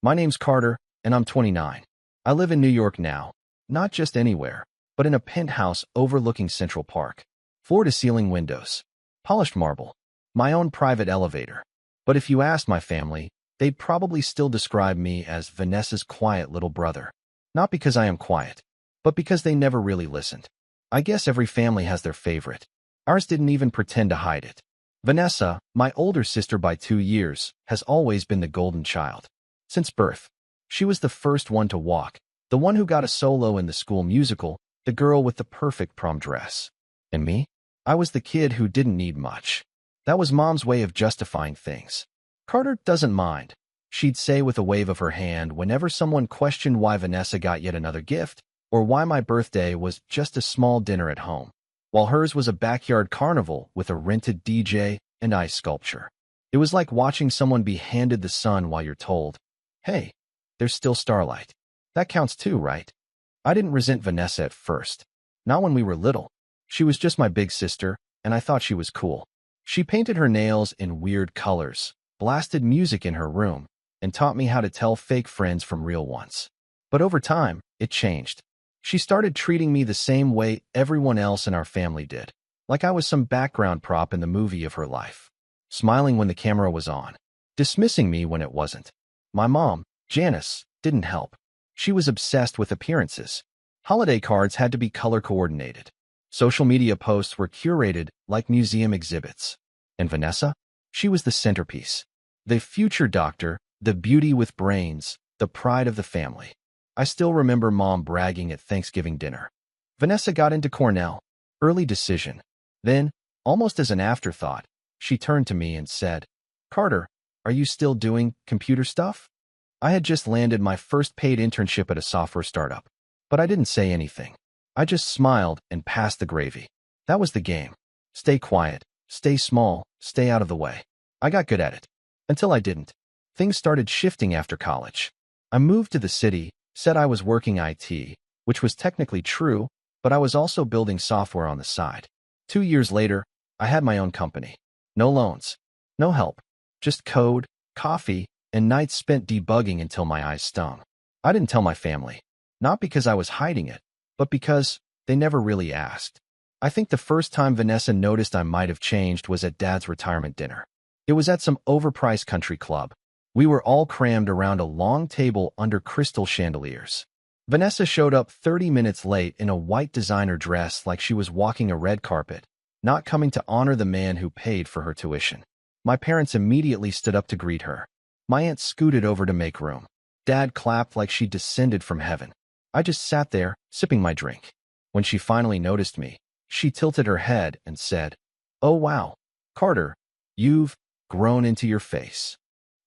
My name's Carter, and I'm 29. I live in New York now, not just anywhere, but in a penthouse overlooking Central Park. Floor-to-ceiling windows, polished marble, my own private elevator. But if you asked my family, they'd probably still describe me as Vanessa's quiet little brother. Not because I am quiet, but because they never really listened. I guess every family has their favorite. Ours didn't even pretend to hide it. Vanessa, my older sister by 2 years, has always been the golden child. Since birth, she was the first one to walk, the one who got a solo in the school musical, the girl with the perfect prom dress. And me? I was the kid who didn't need much. That was Mom's way of justifying things. Carter doesn't mind, she'd say with a wave of her hand whenever someone questioned why Vanessa got yet another gift, or why my birthday was just a small dinner at home, while hers was a backyard carnival with a rented DJ and ice sculpture. It was like watching someone be handed the sun while you're told, hey, there's still starlight. That counts too, right? I didn't resent Vanessa at first. Not when we were little. She was just my big sister, and I thought she was cool. She painted her nails in weird colors, blasted music in her room, and taught me how to tell fake friends from real ones. But over time, it changed. She started treating me the same way everyone else in our family did, like I was some background prop in the movie of her life. Smiling when the camera was on, dismissing me when it wasn't. My mom, Janice, didn't help. She was obsessed with appearances. Holiday cards had to be color-coordinated. Social media posts were curated like museum exhibits. And Vanessa? She was the centerpiece. The future doctor, the beauty with brains, the pride of the family. I still remember Mom bragging at Thanksgiving dinner. Vanessa got into Cornell. Early decision. Then, almost as an afterthought, she turned to me and said, Carter, are you still doing computer stuff? I had just landed my first paid internship at a software startup, but I didn't say anything. I just smiled and passed the gravy. That was the game. Stay quiet, stay small, stay out of the way. I got good at it. Until I didn't. Things started shifting after college. I moved to the city, said I was working IT, which was technically true, but I was also building software on the side. 2 years later, I had my own company. No loans, no help, just code, coffee, and nights spent debugging until my eyes stung. I didn't tell my family, not because I was hiding it, but because they never really asked. I think the first time Vanessa noticed I might have changed was at Dad's retirement dinner. It was at some overpriced country club. We were all crammed around a long table under crystal chandeliers. Vanessa showed up 30 minutes late in a white designer dress like she was walking a red carpet, not coming to honor the man who paid for her tuition. My parents immediately stood up to greet her. My aunt scooted over to make room. Dad clapped like she descended from heaven. I just sat there, sipping my drink. When she finally noticed me, she tilted her head and said, Oh wow, Carter, you've grown into your face.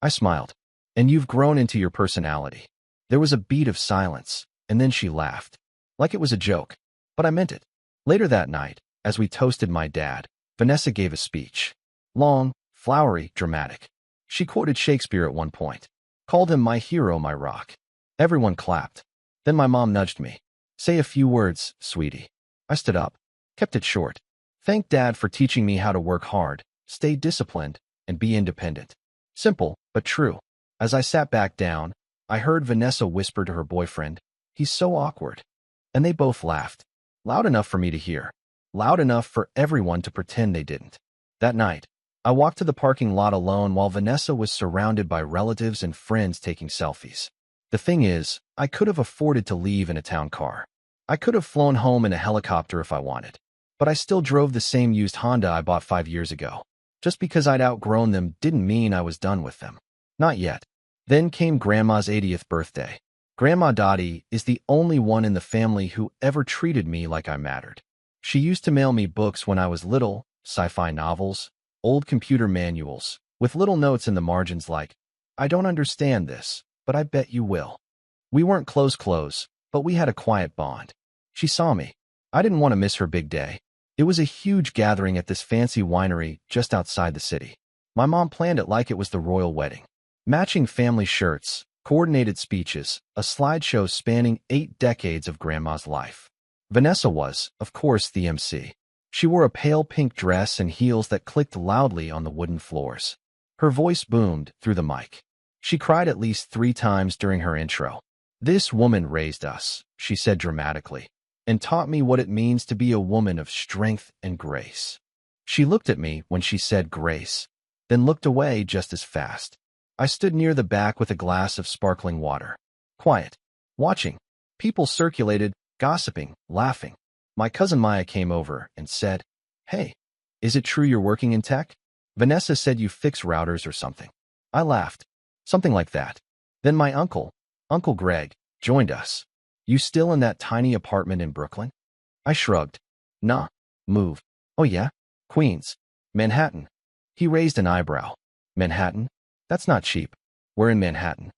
I smiled. And you've grown into your personality. There was a beat of silence, and then she laughed. Like it was a joke, but I meant it. Later that night, as we toasted my dad, Vanessa gave a speech. Long, flowery, dramatic. She quoted Shakespeare at one point, called him my hero, my rock. Everyone clapped. Then my mom nudged me. Say a few words, sweetie. I stood up, kept it short. Thanked Dad for teaching me how to work hard, stay disciplined, and be independent. Simple, but true. As I sat back down, I heard Vanessa whisper to her boyfriend, He's so awkward. And they both laughed. Loud enough for me to hear. Loud enough for everyone to pretend they didn't. That night, I walked to the parking lot alone while Vanessa was surrounded by relatives and friends taking selfies. The thing is, I could have afforded to leave in a town car. I could have flown home in a helicopter if I wanted. But I still drove the same used Honda I bought 5 years ago. Just because I'd outgrown them didn't mean I was done with them. Not yet. Then came Grandma's 80th birthday. Grandma Dottie is the only one in the family who ever treated me like I mattered. She used to mail me books when I was little, sci-fi novels, old computer manuals, with little notes in the margins like, I don't understand this, but I bet you will. We weren't close, but we had a quiet bond. She saw me. I didn't want to miss her big day. It was a huge gathering at this fancy winery just outside the city. My mom planned it like it was the royal wedding. Matching family shirts, coordinated speeches, a slideshow spanning 8 decades of Grandma's life. Vanessa was, of course, the MC. She wore a pale pink dress and heels that clicked loudly on the wooden floors. Her voice boomed through the mic. She cried at least 3 times during her intro. "This woman raised us," she said dramatically, "and taught me what it means to be a woman of strength and grace." She looked at me when she said grace, then looked away just as fast. I stood near the back with a glass of sparkling water. Quiet. Watching. People circulated, gossiping, laughing. My cousin Maya came over and said, "Hey, is it true you're working in tech? Vanessa said you fix routers or something." I laughed. "Something like that." Then my uncle, Uncle Greg, joined us. "You still in that tiny apartment in Brooklyn?" I shrugged. "Nah, moved." "Oh yeah? Queens. Manhattan." He raised an eyebrow. "Manhattan? That's not cheap. We're in Manhattan."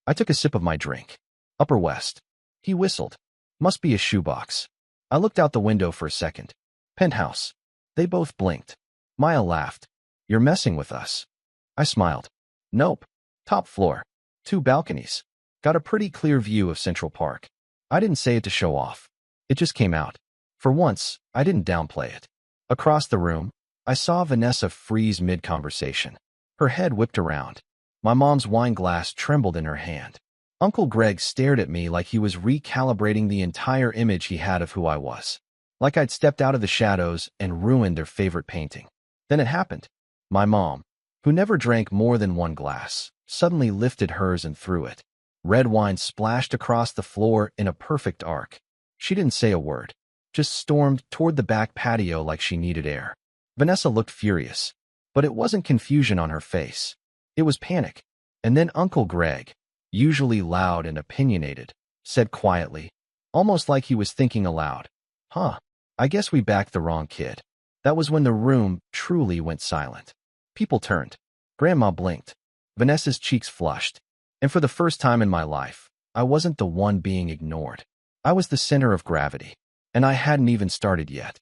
I took a sip of my drink. "Upper West." He whistled. "Must be a shoebox." I looked out the window for a second. "Penthouse." They both blinked. Maya laughed. "You're messing with us." I smiled. "Nope. Top floor. 2 balconies. Got a pretty clear view of Central Park." I didn't say it to show off. It just came out. For once, I didn't downplay it. Across the room, I saw Vanessa freeze mid-conversation. Her head whipped around. My mom's wine glass trembled in her hand. Uncle Greg stared at me like he was recalibrating the entire image he had of who I was. Like I'd stepped out of the shadows and ruined their favorite painting. Then it happened. My mom, who never drank more than 1 glass, suddenly lifted hers and threw it. Red wine splashed across the floor in a perfect arc. She didn't say a word, just stormed toward the back patio like she needed air. Vanessa looked furious, but it wasn't confusion on her face. It was panic. And then Uncle Greg, usually loud and opinionated, said quietly, almost like he was thinking aloud, "Huh, I guess we backed the wrong kid." That was when the room truly went silent. People turned. Grandma blinked. Vanessa's cheeks flushed. And for the first time in my life, I wasn't the one being ignored. I was the center of gravity, and I hadn't even started yet.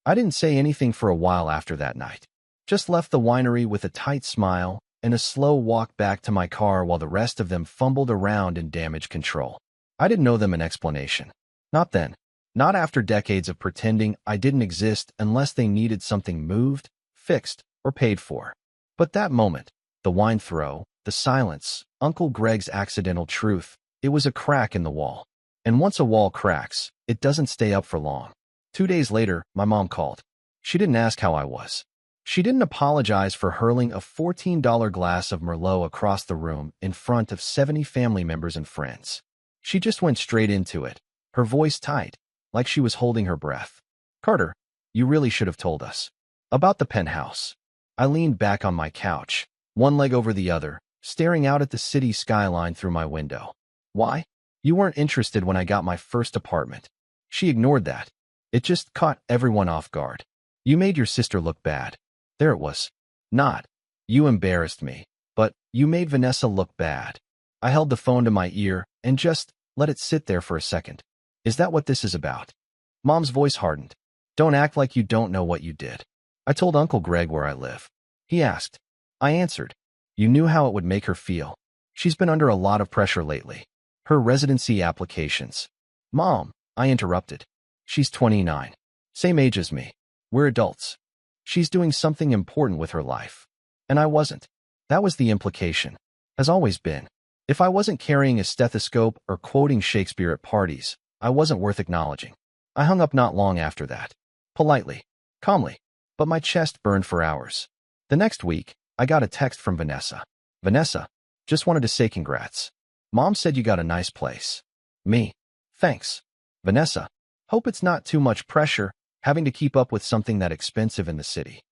I didn't say anything for a while after that night. Just left the winery with a tight smile and a slow walk back to my car while the rest of them fumbled around in damage control. I didn't owe them an explanation. Not then. Not after decades of pretending I didn't exist unless they needed something moved, fixed, or paid for. But that moment, the wine throw, the silence, Uncle Greg's accidental truth, it was a crack in the wall. And once a wall cracks, it doesn't stay up for long. 2 days later, my mom called. She didn't ask how I was. She didn't apologize for hurling a $14 glass of Merlot across the room in front of 70 family members and friends. She just went straight into it, her voice tight, like she was holding her breath. "Carter, you really should have told us." "About the penthouse." I leaned back on my couch, one leg over the other, staring out at the city skyline through my window. "Why? You weren't interested when I got my first apartment." She ignored that. It just caught everyone off guard. "You made your sister look bad." There it was. Not, "You embarrassed me," but "You made Vanessa look bad." I held the phone to my ear and just let it sit there for a second. "Is that what this is about?" Mom's voice hardened. "Don't act like you don't know what you did." I told Uncle Greg where I live. He asked. I answered. "You knew how it would make her feel. She's been under a lot of pressure lately. Her residency applications." "Mom," I interrupted. "She's 29. Same age as me. We're adults. She's doing something important with her life." And I wasn't. That was the implication. Has always been. If I wasn't carrying a stethoscope or quoting Shakespeare at parties, I wasn't worth acknowledging. I hung up not long after that. Politely. Calmly. But my chest burned for hours. The next week, I got a text from Vanessa. "Vanessa, just wanted to say congrats. Mom said you got a nice place." Me. "Thanks. Vanessa, hope it's not too much pressure, having to keep up with something that expensive in the city."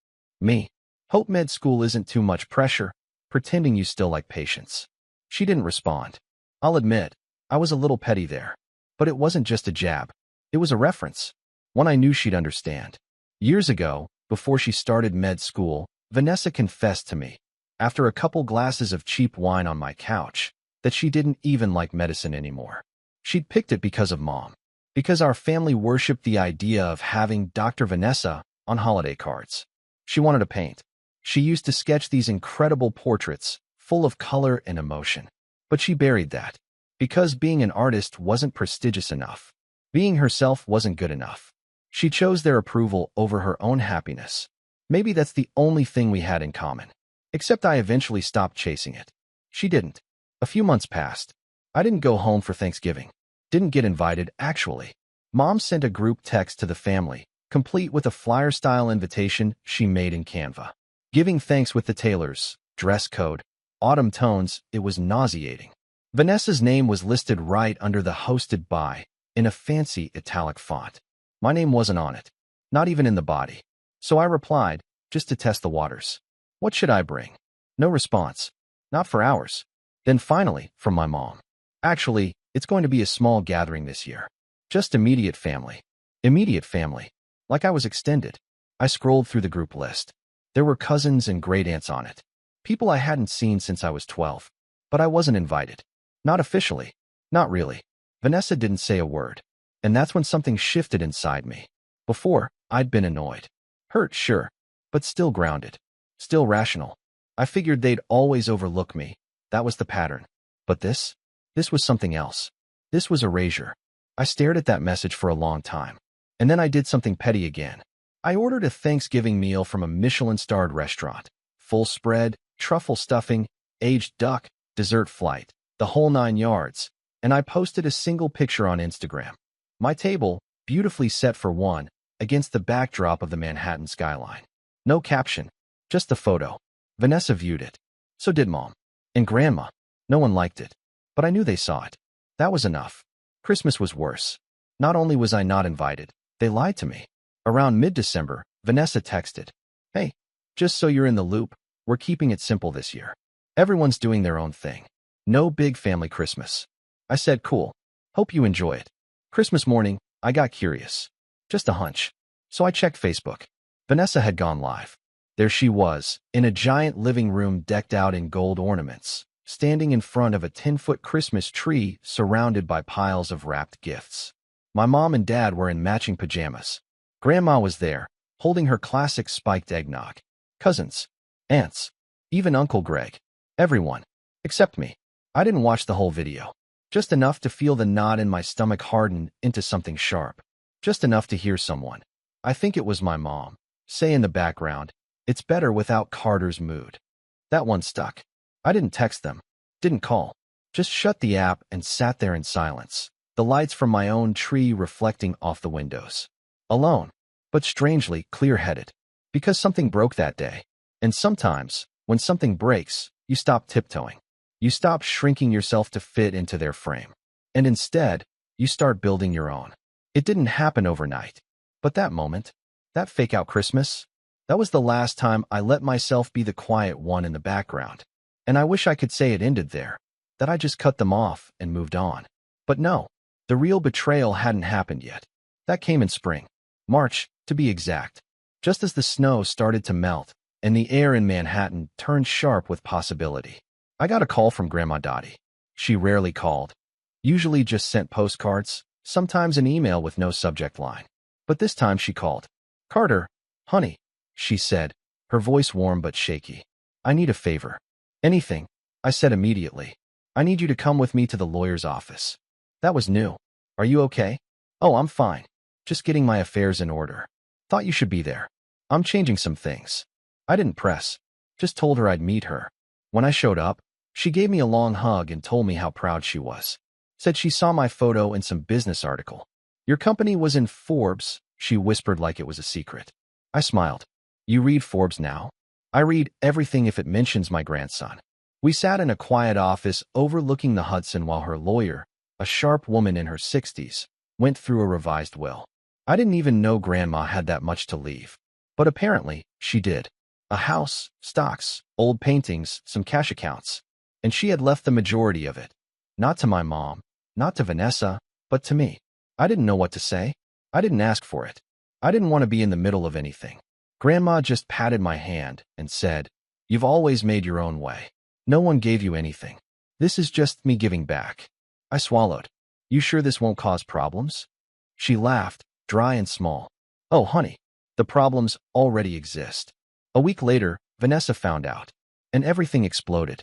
Me. "Hope med school isn't too much pressure, pretending you still like patience." She didn't respond. I'll admit, I was a little petty there. But it wasn't just a jab. It was a reference. One I knew she'd understand. Years ago, before she started med school, Vanessa confessed to me, after a couple glasses of cheap wine on my couch, that she didn't even like medicine anymore. She'd picked it because of Mom. Because our family worshipped the idea of having Dr. Vanessa on holiday cards. She wanted to paint. She used to sketch these incredible portraits, full of color and emotion. But she buried that. Because being an artist wasn't prestigious enough. Being herself wasn't good enough. She chose their approval over her own happiness. Maybe that's the only thing we had in common. Except I eventually stopped chasing it. She didn't. A few months passed. I didn't go home for Thanksgiving. Didn't get invited, actually. Mom sent a group text to the family, complete with a flyer-style invitation she made in Canva. Giving thanks with the tailors, dress code, autumn tones, it was nauseating. Vanessa's name was listed right under the hosted by, in a fancy italic font. My name wasn't on it, not even in the body. So I replied, just to test the waters. What should I bring? No response. Not for hours. Then finally, from my mom. Actually, it's going to be a small gathering this year. Just immediate family. Immediate family. Like I was extended. I scrolled through the group list. There were cousins and great-aunts on it. People I hadn't seen since I was 12. But I wasn't invited. Not officially. Not really. Vanessa didn't say a word. And that's when something shifted inside me. Before, I'd been annoyed. Hurt, sure. But still grounded. Still rational. I figured they'd always overlook me. That was the pattern. But this? This was something else. This was erasure. I stared at that message for a long time. And then I did something petty again. I ordered a Thanksgiving meal from a Michelin-starred restaurant. Full spread, truffle stuffing, aged duck, dessert flight, the whole 9 yards. And I posted a single picture on Instagram. My table, beautifully set for one, against the backdrop of the Manhattan skyline. No caption. Just the photo. Vanessa viewed it. So did Mom. And Grandma. No one liked it. But I knew they saw it. That was enough. Christmas was worse. Not only was I not invited, they lied to me. Around mid-December, Vanessa texted, "Hey, just so you're in the loop, we're keeping it simple this year. Everyone's doing their own thing. No big family Christmas." I said, "Cool. Hope you enjoy it." Christmas morning, I got curious. Just a hunch. So I checked Facebook. Vanessa had gone live. There she was, in a giant living room decked out in gold ornaments, standing in front of a 10-foot Christmas tree surrounded by piles of wrapped gifts. My mom and dad were in matching pajamas. Grandma was there, holding her classic spiked eggnog. Cousins, aunts, even Uncle Greg. Everyone. Except me. I didn't watch the whole video. Just enough to feel the knot in my stomach harden into something sharp. Just enough to hear someone, I think it was my mom, say in the background, "It's better without Carter's mood." That one stuck. I didn't text them. Didn't call. Just shut the app and sat there in silence. The lights from my own tree reflecting off the windows. Alone, but strangely clear-headed. Because something broke that day. And sometimes, when something breaks, you stop tiptoeing. You stop shrinking yourself to fit into their frame. And instead, you start building your own. It didn't happen overnight. But that moment, that fake-out Christmas, that was the last time I let myself be the quiet one in the background. And I wish I could say it ended there, that I just cut them off and moved on. But no, the real betrayal hadn't happened yet. That came in spring. March, to be exact. Just as the snow started to melt and the air in Manhattan turned sharp with possibility. I got a call from Grandma Dottie. She rarely called. Usually just sent postcards, sometimes an email with no subject line. But this time she called. "Carter, honey," she said, her voice warm but shaky. "I need a favor." "Anything," I said immediately. "I need you to come with me to the lawyer's office." That was new. "Are you okay?" "Oh, I'm fine. Just getting my affairs in order." "Thought you should be there. I'm changing some things." I didn't press. Just told her I'd meet her. When I showed up, she gave me a long hug and told me how proud she was. Said she saw my photo in some business article. "Your company was in Forbes," she whispered like it was a secret. I smiled. "You read Forbes now?" "I read everything if it mentions my grandson." We sat in a quiet office overlooking the Hudson while her lawyer, a sharp woman in her 60s, went through a revised will. I didn't even know Grandma had that much to leave. But apparently, she did. A house, stocks, old paintings, some cash accounts. And she had left the majority of it. Not to my mom, not to Vanessa, but to me. I didn't know what to say. I didn't ask for it. I didn't want to be in the middle of anything. Grandma just patted my hand and said, "You've always made your own way. No one gave you anything. This is just me giving back." I swallowed. "You sure this won't cause problems?" She laughed, dry and small. "Oh, honey, the problems already exist." A week later, Vanessa found out. And everything exploded.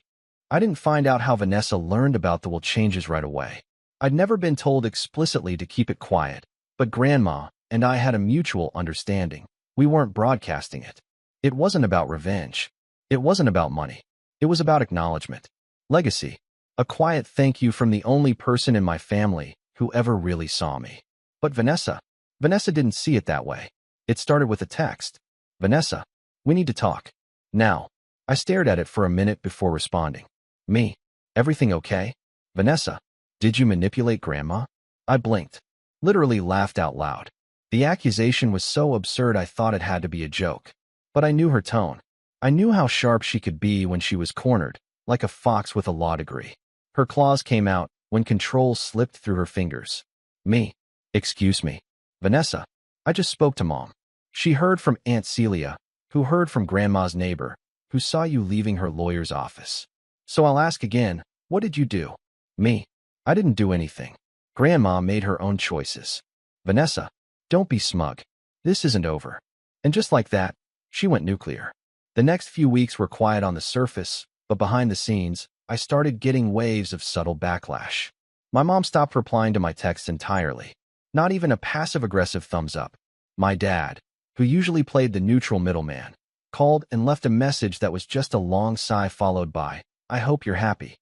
I didn't find out how Vanessa learned about the will changes right away. I'd never been told explicitly to keep it quiet, but Grandma and I had a mutual understanding. We weren't broadcasting it. It wasn't about revenge. It wasn't about money. It was about acknowledgement. Legacy. A quiet thank you from the only person in my family who ever really saw me. But Vanessa didn't see it that way. It started with a text. Vanessa, we need to talk. Now. I stared at it for a minute before responding. Me. Everything okay? Vanessa, did you manipulate Grandma? I blinked. Literally laughed out loud. The accusation was so absurd I thought it had to be a joke. But I knew her tone. I knew how sharp she could be when she was cornered, like a fox with a law degree. Her claws came out when control slipped through her fingers. Me. Excuse me. Vanessa, I just spoke to Mom. She heard from Aunt Celia, who heard from Grandma's neighbor, who saw you leaving her lawyer's office. So I'll ask again, what did you do? Me. I didn't do anything. Grandma made her own choices. Vanessa, don't be smug. This isn't over. And just like that, she went nuclear. The next few weeks were quiet on the surface, but behind the scenes, I started getting waves of subtle backlash. My mom stopped replying to my texts entirely. Not even a passive-aggressive thumbs up. My dad, who usually played the neutral middleman, called and left a message that was just a long sigh followed by, I hope you're happy.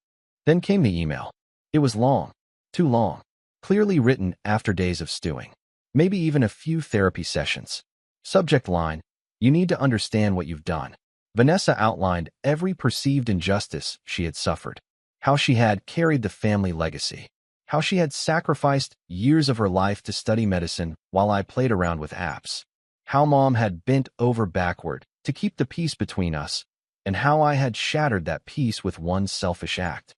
Then came the email. It was long. Too long. Clearly written after days of stewing. Maybe even a few therapy sessions. Subject line, you need to understand what you've done. Vanessa outlined every perceived injustice she had suffered. How she had carried the family legacy. How she had sacrificed years of her life to study medicine while I played around with apps. How Mom had bent over backward to keep the peace between us, and how I had shattered that peace with one selfish act.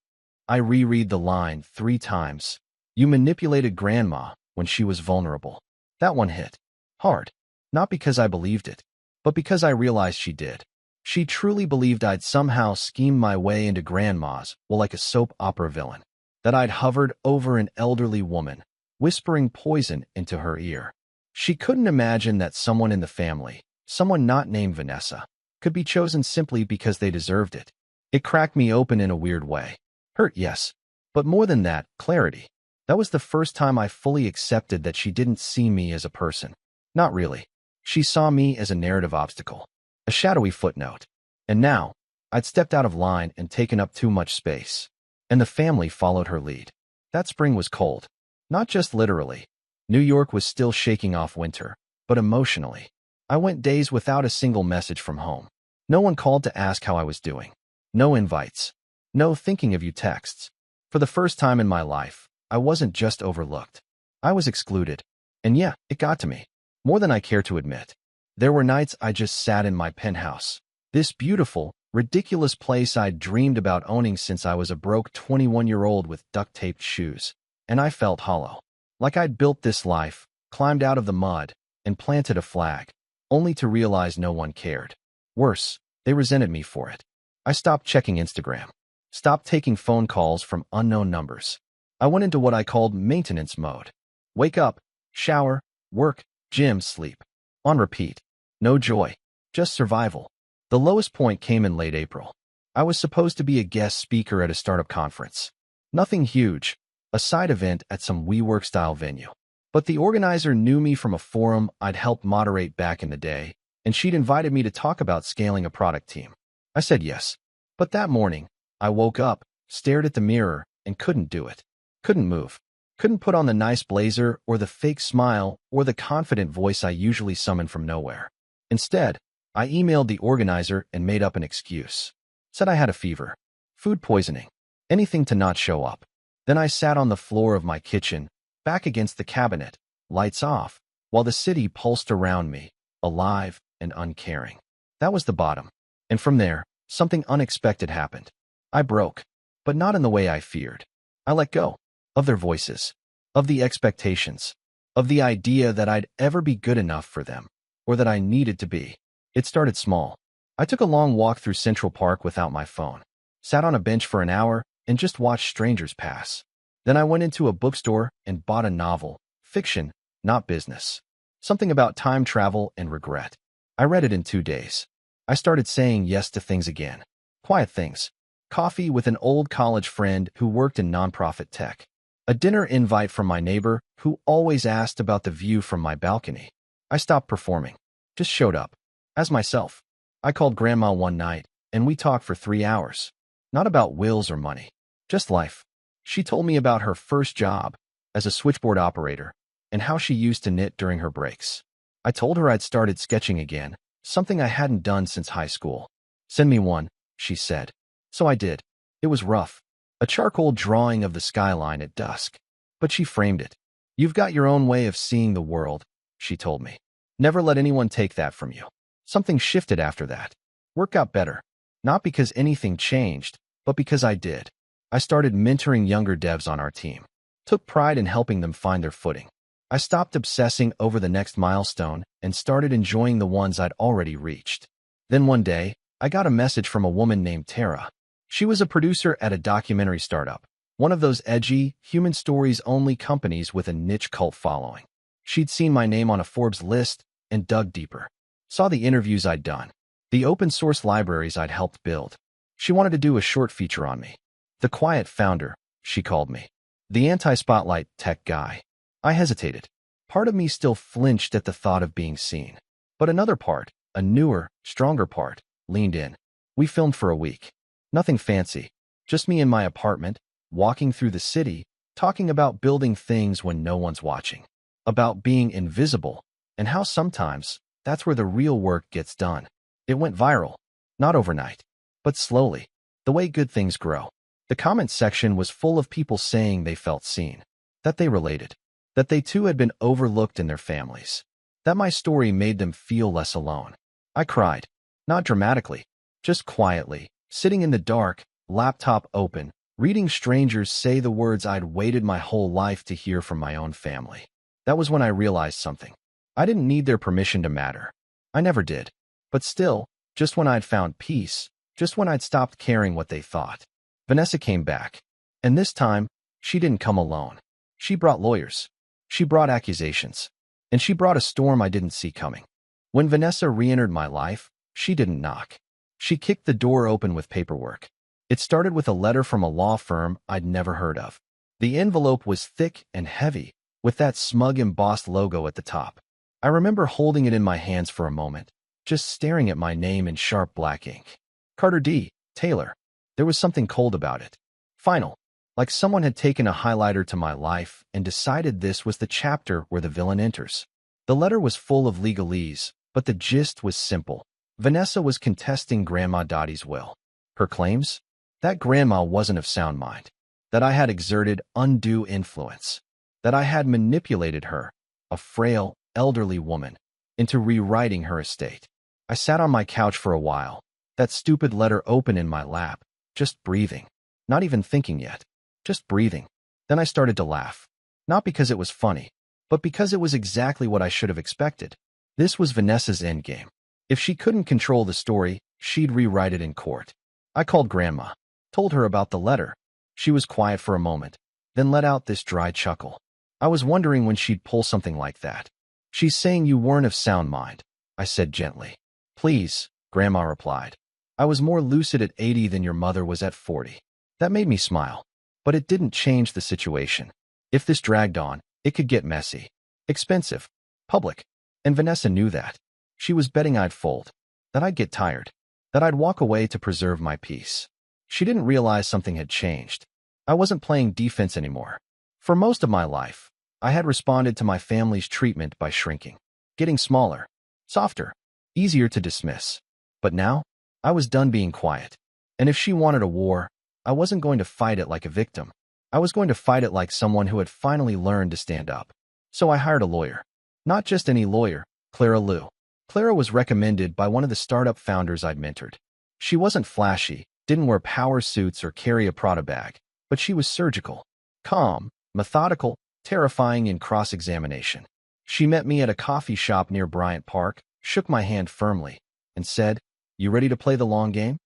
I reread the line 3 times. You manipulated Grandma when she was vulnerable. That one hit hard, not because I believed it, but because I realized she did. She truly believed I'd somehow schemed my way into Grandma's, well, like a soap opera villain, that I'd hovered over an elderly woman, whispering poison into her ear. She couldn't imagine that someone in the family, someone not named Vanessa, could be chosen simply because they deserved it. It cracked me open in a weird way. Hurt, yes, but more than that, clarity. That was the first time I fully accepted that she didn't see me as a person. Not really. She saw me as a narrative obstacle, a shadowy footnote. And now, I'd stepped out of line and taken up too much space. And the family followed her lead. That spring was cold. Not just literally. New York was still shaking off winter, but emotionally. I went days without a single message from home. No one called to ask how I was doing. No invites. No thinking of you texts. For the first time in my life, I wasn't just overlooked. I was excluded. And yeah, it got to me. More than I care to admit. There were nights I just sat in my penthouse. This beautiful, ridiculous place I'd dreamed about owning since I was a broke 21-year-old with duct-taped shoes. And I felt hollow. Like I'd built this life, climbed out of the mud, and planted a flag, only to realize no one cared. Worse, they resented me for it. I stopped checking Instagram. Stopped taking phone calls from unknown numbers. I went into what I called maintenance mode. Wake up, shower, work, gym, sleep. On repeat. No joy. Just survival. The lowest point came in late April. I was supposed to be a guest speaker at a startup conference. Nothing huge. A side event at some WeWork-style venue. But the organizer knew me from a forum I'd helped moderate back in the day, and she'd invited me to talk about scaling a product team. I said yes. But that morning, I woke up, stared at the mirror, and couldn't do it. Couldn't move. Couldn't put on the nice blazer or the fake smile or the confident voice I usually summon from nowhere. Instead, I emailed the organizer and made up an excuse. Said I had a fever. Food poisoning. Anything to not show up. Then I sat on the floor of my kitchen, back against the cabinet, lights off, while the city pulsed around me, alive and uncaring. That was the bottom. And from there, something unexpected happened. I broke, but not in the way I feared. I let go. Of their voices, of the expectations, of the idea that I'd ever be good enough for them, or that I needed to be. It started small. I took a long walk through Central Park without my phone, sat on a bench for an hour, and just watched strangers pass. Then I went into a bookstore and bought a novel, fiction, not business. Something about time travel and regret. I read it in 2 days. I started saying yes to things again. Quiet things. Coffee with an old college friend who worked in nonprofit tech. A dinner invite from my neighbor who always asked about the view from my balcony. I stopped performing. Just showed up. As myself. I called Grandma one night, and we talked for 3 hours. Not about wills or money. Just life. She told me about her first job as a switchboard operator and how she used to knit during her breaks. I told her I'd started sketching again, something I hadn't done since high school. Send me one, she said. So I did. It was rough. A charcoal drawing of the skyline at dusk. But she framed it. You've got your own way of seeing the world, she told me. Never let anyone take that from you. Something shifted after that. Work got better. Not because anything changed, but because I did. I started mentoring younger devs on our team. Took pride in helping them find their footing. I stopped obsessing over the next milestone and started enjoying the ones I'd already reached. Then one day, I got a message from a woman named Tara. She was a producer at a documentary startup, one of those edgy, human stories-only companies with a niche cult following. She'd seen my name on a Forbes list and dug deeper. Saw the interviews I'd done, the open-source libraries I'd helped build. She wanted to do a short feature on me. The quiet founder, she called me. The anti-spotlight tech guy. I hesitated. Part of me still flinched at the thought of being seen. But another part, a newer, stronger part, leaned in. We filmed for a week. Nothing fancy. Just me in my apartment, walking through the city, talking about building things when no one's watching. About being invisible, and how sometimes that's where the real work gets done. It went viral. Not overnight, but slowly. The way good things grow. The comment section was full of people saying they felt seen. That they related. That they too had been overlooked in their families. That my story made them feel less alone. I cried. Not dramatically. Just quietly. Sitting in the dark, laptop open, reading strangers say the words I'd waited my whole life to hear from my own family. That was when I realized something. I didn't need their permission to matter. I never did. But still, just when I'd found peace, just when I'd stopped caring what they thought, Vanessa came back. And this time, she didn't come alone. She brought lawyers. She brought accusations. And she brought a storm I didn't see coming. When Vanessa re-entered my life, she didn't knock. She kicked the door open with paperwork. It started with a letter from a law firm I'd never heard of. The envelope was thick and heavy, with that smug embossed logo at the top. I remember holding it in my hands for a moment, just staring at my name in sharp black ink. Carter D. Taylor. There was something cold about it. Final. Like someone had taken a highlighter to my life and decided this was the chapter where the villain enters. The letter was full of legalese, but the gist was simple. Vanessa was contesting Grandma Dottie's will. Her claims? That Grandma wasn't of sound mind. That I had exerted undue influence. That I had manipulated her, a frail, elderly woman, into rewriting her estate. I sat on my couch for a while, that stupid letter open in my lap, just breathing. Not even thinking yet. Just breathing. Then I started to laugh. Not because it was funny, but because it was exactly what I should have expected. This was Vanessa's endgame. If she couldn't control the story, she'd rewrite it in court. I called Grandma, told her about the letter. She was quiet for a moment, then let out this dry chuckle. I was wondering when she'd pull something like that. She's saying you weren't of sound mind, I said gently. Please, Grandma replied. I was more lucid at 80 than your mother was at 40. That made me smile. But it didn't change the situation. If this dragged on, it could get messy. Expensive. Public. And Vanessa knew that. She was betting I'd fold. That I'd get tired. That I'd walk away to preserve my peace. She didn't realize something had changed. I wasn't playing defense anymore. For most of my life, I had responded to my family's treatment by shrinking. Getting smaller. Softer. Easier to dismiss. But now, I was done being quiet. And if she wanted a war, I wasn't going to fight it like a victim. I was going to fight it like someone who had finally learned to stand up. So I hired a lawyer. Not just any lawyer, Clara Liu. Clara was recommended by one of the startup founders I'd mentored. She wasn't flashy, didn't wear power suits or carry a Prada bag, but she was surgical, calm, methodical, terrifying in cross-examination. She met me at a coffee shop near Bryant Park, shook my hand firmly, and said, "You ready to play the long game?"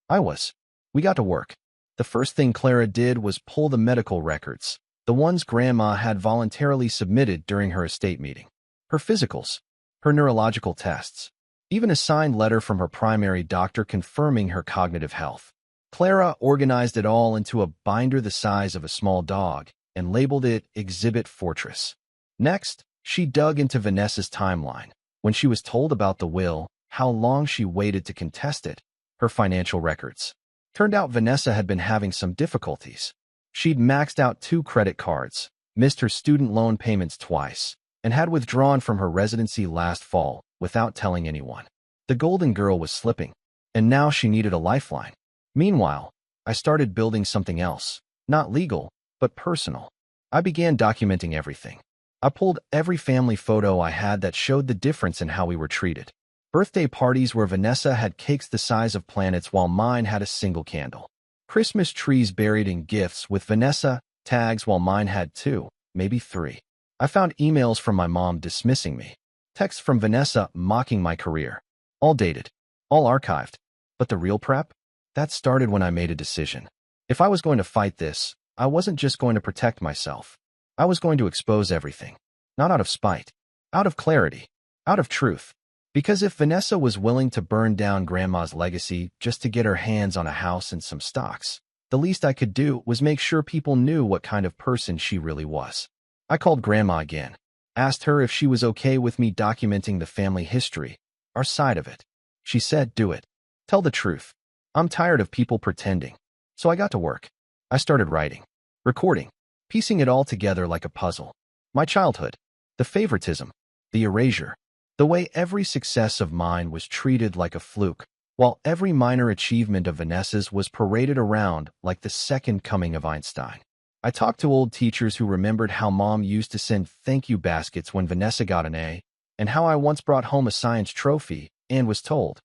I was. We got to work. The first thing Clara did was pull the medical records, the ones Grandma had voluntarily submitted during her estate meeting. Her physicals, her neurological tests, even a signed letter from her primary doctor confirming her cognitive health. Clara organized it all into a binder the size of a small dog and labeled it Exhibit Fortress. Next, she dug into Vanessa's timeline. When she was told about the will, how long she waited to contest it, her financial records. Turned out Vanessa had been having some difficulties. She'd maxed out 2 credit cards, missed her student loan payments twice, and had withdrawn from her residency last fall without telling anyone. The golden girl was slipping, and now she needed a lifeline. Meanwhile, I started building something else, not legal, but personal. I began documenting everything. I pulled every family photo I had that showed the difference in how we were treated. Birthday parties where Vanessa had cakes the size of planets while mine had a single candle. Christmas trees buried in gifts with Vanessa tags while mine had 2, maybe 3. I found emails from my mom dismissing me, texts from Vanessa mocking my career. All dated, all archived. But the real prep? That started when I made a decision. If I was going to fight this, I wasn't just going to protect myself. I was going to expose everything. Not out of spite. Out of clarity. Out of truth. Because if Vanessa was willing to burn down Grandma's legacy just to get her hands on a house and some stocks, the least I could do was make sure people knew what kind of person she really was. I called Grandma again, asked her if she was okay with me documenting the family history, our side of it. She said, "Do it. Tell the truth. I'm tired of people pretending." So I got to work. I started writing, recording, piecing it all together like a puzzle. My childhood, the favoritism, the erasure, the way every success of mine was treated like a fluke, while every minor achievement of Vanessa's was paraded around like the second coming of Einstein. I talked to old teachers who remembered how Mom used to send thank you baskets when Vanessa got an A, and how I once brought home a science trophy and was told,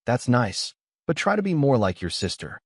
"That's nice, but try to be more like your sister."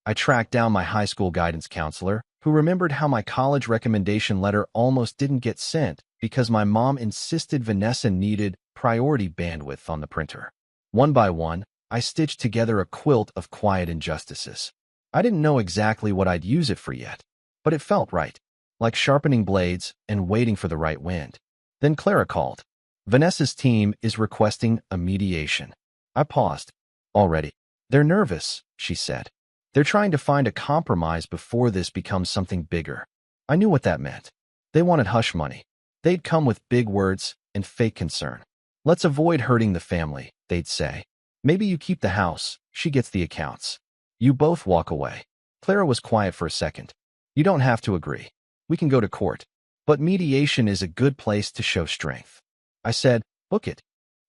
I tracked down my high school guidance counselor, who remembered how my college recommendation letter almost didn't get sent because my mom insisted Vanessa needed priority bandwidth on the printer. One by one, I stitched together a quilt of quiet injustices. I didn't know exactly what I'd use it for yet, but it felt right, like sharpening blades and waiting for the right wind. Then Clara called. "Vanessa's team is requesting a mediation." I paused. "Already? They're nervous," she said. "They're trying to find a compromise before this becomes something bigger." I knew what that meant. They wanted hush money. They'd come with big words and fake concern. "Let's avoid hurting the family," they'd say. "Maybe you keep the house, she gets the accounts. You both walk away." Clara was quiet for a second. "You don't have to agree. We can go to court. But mediation is a good place to show strength." I said, "Book it."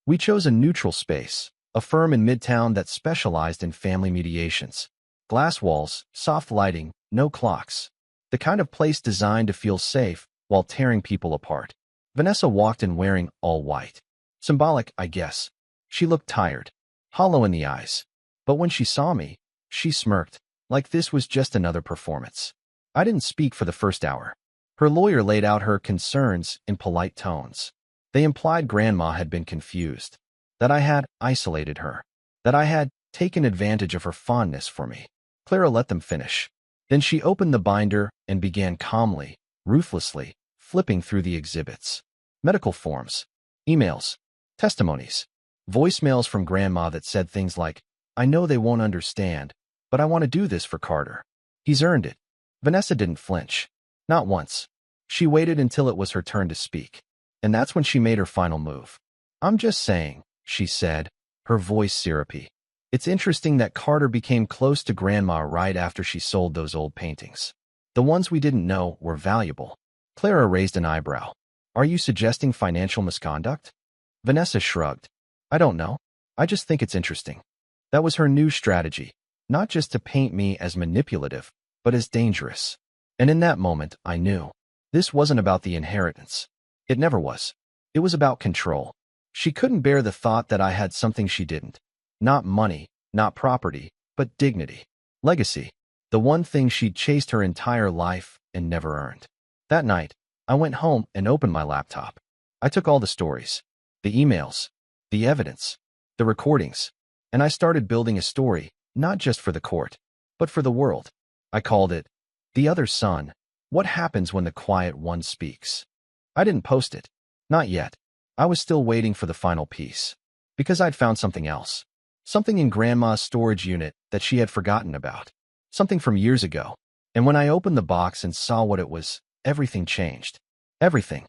We chose a neutral space, a firm in Midtown that specialized in family mediations. Glass walls, soft lighting, no clocks. The kind of place designed to feel safe while tearing people apart. Vanessa walked in wearing all white. Symbolic, I guess. She looked tired, hollow in the eyes. But when she saw me, she smirked, like this was just another performance. I didn't speak for the first hour. Her lawyer laid out her concerns in polite tones. They implied Grandma had been confused, that I had isolated her, that I had taken advantage of her fondness for me. Clara let them finish. Then she opened the binder and began calmly, ruthlessly, flipping through the exhibits. Medical forms, emails, testimonies, voicemails from Grandma that said things like, "I know they won't understand, but I want to do this for Carter. He's earned it." Vanessa didn't flinch. Not once. She waited until it was her turn to speak. And that's when she made her final move. "I'm just saying," she said, her voice syrupy. "It's interesting that Carter became close to Grandma right after she sold those old paintings. The ones we didn't know were valuable." Clara raised an eyebrow. "Are you suggesting financial misconduct?" Vanessa shrugged. "I don't know. I just think it's interesting." That was her new strategy, not just to paint me as manipulative, but as dangerous. And in that moment, I knew. This wasn't about the inheritance. It never was. It was about control. She couldn't bear the thought that I had something she didn't. Not money, not property, but dignity. Legacy. The one thing she'd chased her entire life and never earned. That night, I went home and opened my laptop. I took all the stories, the emails, the evidence, the recordings, and I started building a story, not just for the court, but for the world. I called it, "The Other Son, What Happens When the Quiet One Speaks." I didn't post it. Not yet. I was still waiting for the final piece. Because I'd found something else. Something in Grandma's storage unit that she had forgotten about. Something from years ago. And when I opened the box and saw what it was, everything changed. Everything.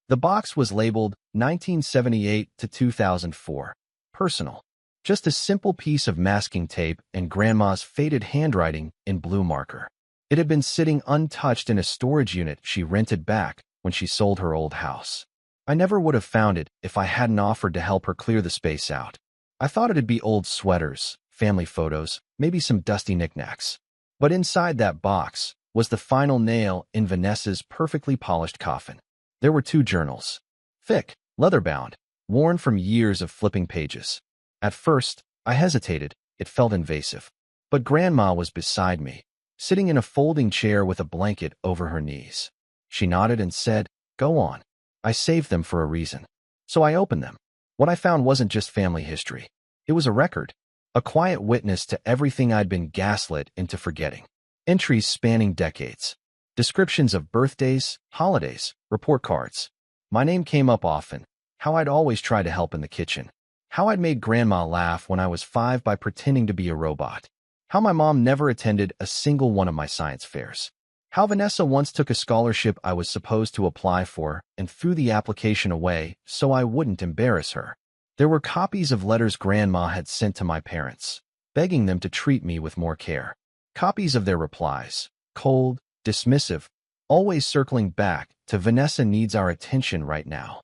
The box was labeled 1978 to 2004. Personal. Just a simple piece of masking tape and Grandma's faded handwriting in blue marker. It had been sitting untouched in a storage unit she rented back when she sold her old house. I never would have found it if I hadn't offered to help her clear the space out. I thought it'd be old sweaters, family photos, maybe some dusty knickknacks. But inside that box was the final nail in Vanessa's perfectly polished coffin. There were 2 journals. Thick, leather-bound, worn from years of flipping pages. At first, I hesitated. It felt invasive. But Grandma was beside me, sitting in a folding chair with a blanket over her knees. She nodded and said, "Go on. I saved them for a reason." So I opened them. What I found wasn't just family history. It was a record, a quiet witness to everything I'd been gaslit into forgetting. Entries spanning decades. Descriptions of birthdays, holidays, report cards. My name came up often. How I'd always tried to help in the kitchen. How I'd made Grandma laugh when I was 5 by pretending to be a robot. How my mom never attended a single one of my science fairs. How Vanessa once took a scholarship I was supposed to apply for and threw the application away so I wouldn't embarrass her. There were copies of letters Grandma had sent to my parents, begging them to treat me with more care. Copies of their replies, cold, dismissive, always circling back to "Vanessa needs our attention right now."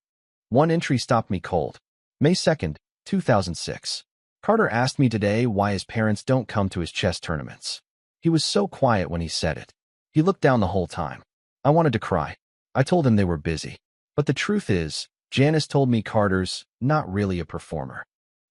One entry stopped me cold. May 2nd, 2006. Carter asked me today why his parents don't come to his chess tournaments. He was so quiet when he said it. He looked down the whole time. I wanted to cry. I told him they were busy. But the truth is, Janice told me Carter's not really a performer.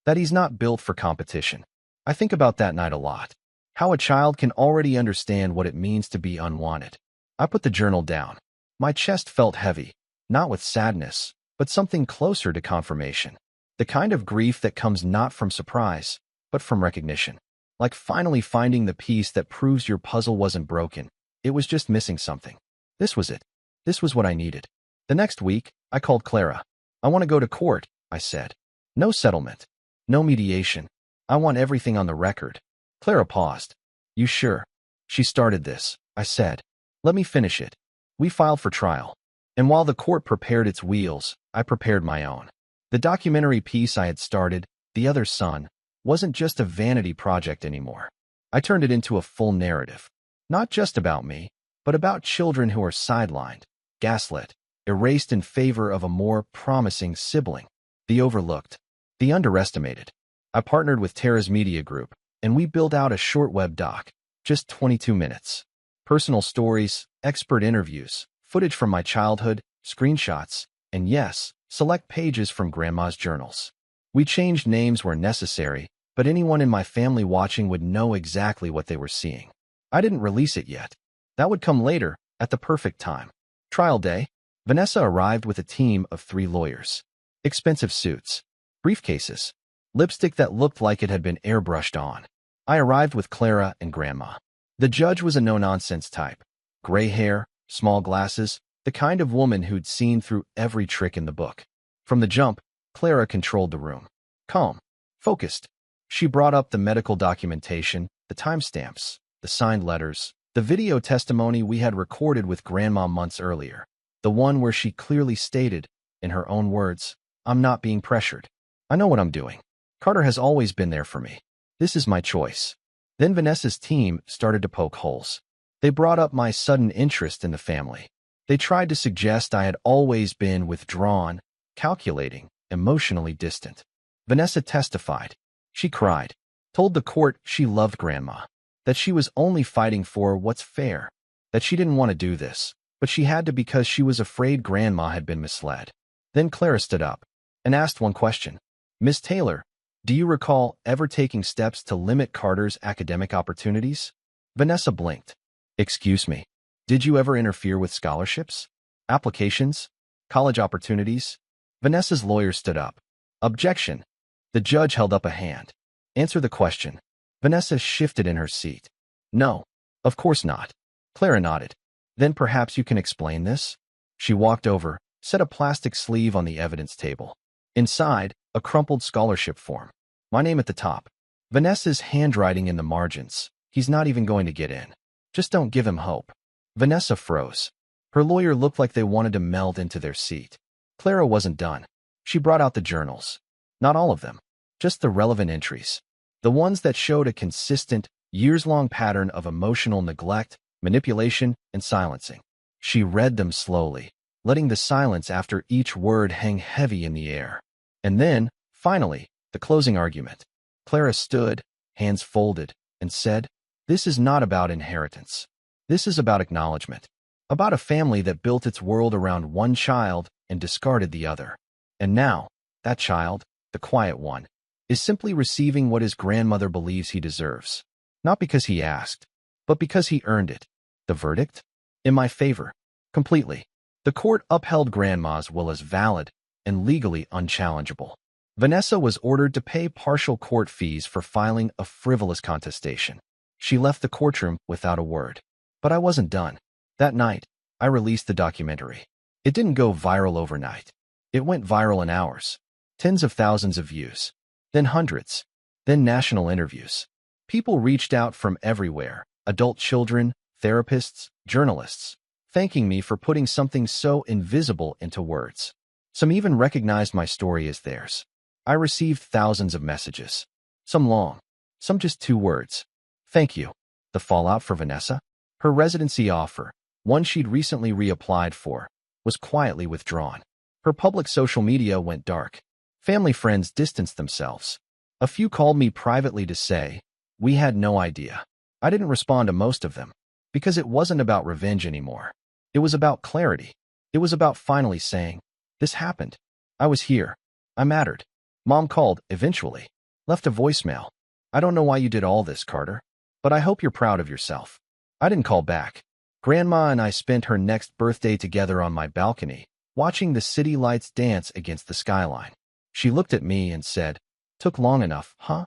That he's not built for competition. I think about that night a lot. How a child can already understand what it means to be unwanted. I put the journal down. My chest felt heavy, not with sadness, but something closer to confirmation. The kind of grief that comes not from surprise, but from recognition. Like finally finding the piece that proves your puzzle wasn't broken. It was just missing something. This was it. This was what I needed. The next week, I called Clara. "I want to go to court," I said. "No settlement. No mediation. I want everything on the record." Clara paused. "You sure?" "She started this," I said. "Let me finish it." We filed for trial. And while the court prepared its wheels, I prepared my own. The documentary piece I had started, The Other Son, wasn't just a vanity project anymore. I turned it into a full narrative. Not just about me, but about children who are sidelined, gaslit, erased in favor of a more promising sibling. The overlooked, the underestimated. I partnered with Tara's Media Group, and we built out a short web doc, just 22 minutes. Personal stories, expert interviews, footage from my childhood, screenshots, and yes, select pages from Grandma's journals. We changed names where necessary, but anyone in my family watching would know exactly what they were seeing. I didn't release it yet. That would come later, at the perfect time. Trial day. Vanessa arrived with a team of 3 lawyers. Expensive suits. Briefcases. Lipstick that looked like it had been airbrushed on. I arrived with Clara and Grandma. The judge was a no-nonsense type. Gray hair, small glasses, the kind of woman who'd seen through every trick in the book. From the jump, Clara controlled the room. Calm. Focused. She brought up the medical documentation, the timestamps, the signed letters, the video testimony we had recorded with Grandma months earlier. The one where she clearly stated, in her own words, "I'm not being pressured. I know what I'm doing. Carter has always been there for me. This is my choice." Then Vanessa's team started to poke holes. They brought up my sudden interest in the family. They tried to suggest I had always been withdrawn, calculating, emotionally distant. Vanessa testified. She cried, told the court she loved Grandma, that she was only fighting for what's fair, that she didn't want to do this, but she had to because she was afraid Grandma had been misled. Then Clara stood up and asked one question. "Miss Taylor, do you recall ever taking steps to limit Carter's academic opportunities?" Vanessa blinked. "Excuse me, did you ever interfere with scholarships? Applications? College opportunities?" Vanessa's lawyer stood up. "Objection." The judge held up a hand. "Answer the question." Vanessa shifted in her seat. "No, of course not." Clara nodded. "Then perhaps you can explain this?" She walked over, set a plastic sleeve on the evidence table. Inside, a crumpled scholarship form. My name at the top. Vanessa's handwriting in the margins. "He's not even going to get in. Just don't give him hope." Vanessa froze. Her lawyer looked like they wanted to melt into their seat. Clara wasn't done. She brought out the journals. Not all of them. just the relevant entries. The ones that showed a consistent, years-long pattern of emotional neglect, manipulation, and silencing. She read them slowly, letting the silence after each word hang heavy in the air. And then, finally, the closing argument. Clara stood, hands folded, and said, "This is not about inheritance. This is about acknowledgement. About a family that built its world around one child and discarded the other. And now, that child, the quiet one, is simply receiving what his grandmother believes he deserves. Not because he asked, but because he earned it." The verdict? In my favor. Completely. The court upheld Grandma's will as valid and legally unchallengeable. Vanessa was ordered to pay partial court fees for filing a frivolous contestation. She left the courtroom without a word. But I wasn't done. That night, I released the documentary. It didn't go viral overnight. It went viral in hours. Tens of thousands of views. Then hundreds. Then national interviews. People reached out from everywhere. Adult children, therapists, journalists, thanking me for putting something so invisible into words. Some even recognized my story as theirs. I received thousands of messages. Some long, some just 2 words. Thank you. The fallout for Vanessa? Her residency offer, one she'd recently reapplied for, was quietly withdrawn. Her public social media went dark. Family friends distanced themselves. A few called me privately to say, "We had no idea." I didn't respond to most of them, because it wasn't about revenge anymore. It was about clarity. It was about finally saying, "This happened. I was here. I mattered." Mom called, eventually. Left a voicemail. "I don't know why you did all this, Carter, but I hope you're proud of yourself." I didn't call back. Grandma and I spent her next birthday together on my balcony, watching the city lights dance against the skyline. She looked at me and said, "Took long enough, huh?"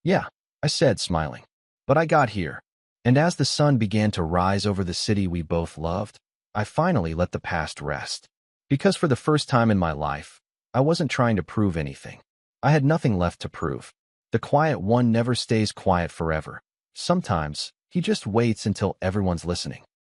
"Yeah," I said, smiling. "But I got here." And as the sun began to rise over the city we both loved, I finally let the past rest. Because for the first time in my life, I wasn't trying to prove anything. I had nothing left to prove. The quiet one never stays quiet forever. Sometimes, he just waits until everyone's listening.